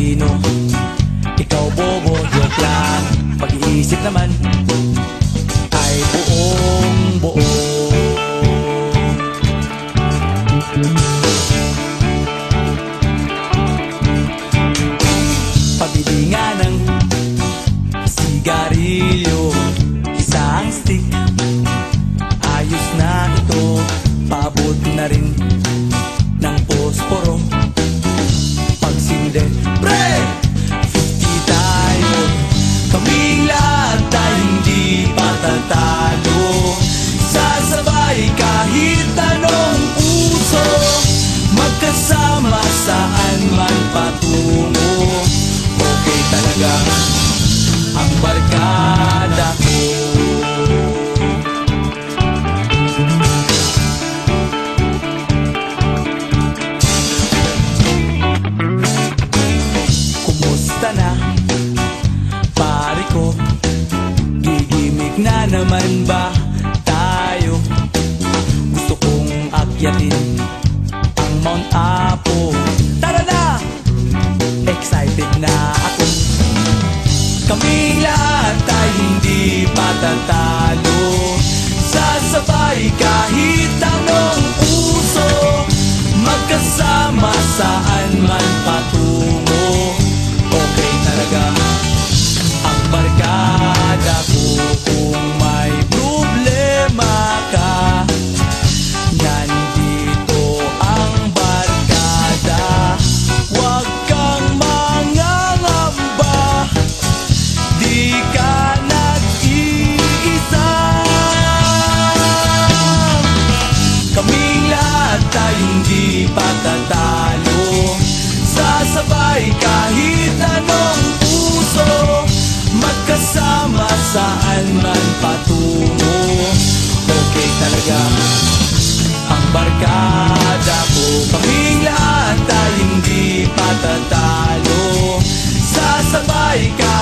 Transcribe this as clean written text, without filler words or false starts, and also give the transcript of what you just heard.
talino. Ikaw bobo, joke lang. Pag-iisip naman ay buong buo. Pabili nga ng sigarilyo, isang stick, ayos na ito. Paabot na rin ng posporo. Pagsinde, pre! 50 tayo, kaming lahat ay hindi patatalo. Sasabay kahit anong uso, magkasama saan man patungo. Okay talaga ang barkada ko. Kumusta na, pare ko? Gigimik na naman ba tayo? Gusto kong akyatin ang Mount Apo. Tara na! Excited na ako. Kaming lahat ay hindi patatalo. Sasabay kahit anong uso, magkasama saan man patungo. Okay talaga ang barkada ko. Kung may problema ka, nandito ang barkada. Huwag kang mangangamba, di ka nag-iisa. Kaming lahat ay hindi patatalo. Sasabay kahit anong uso, magkasama saan man patungo. Okay talaga ang barkada ko. Kaming lahat ay hindi patatalo. Sasabay kahit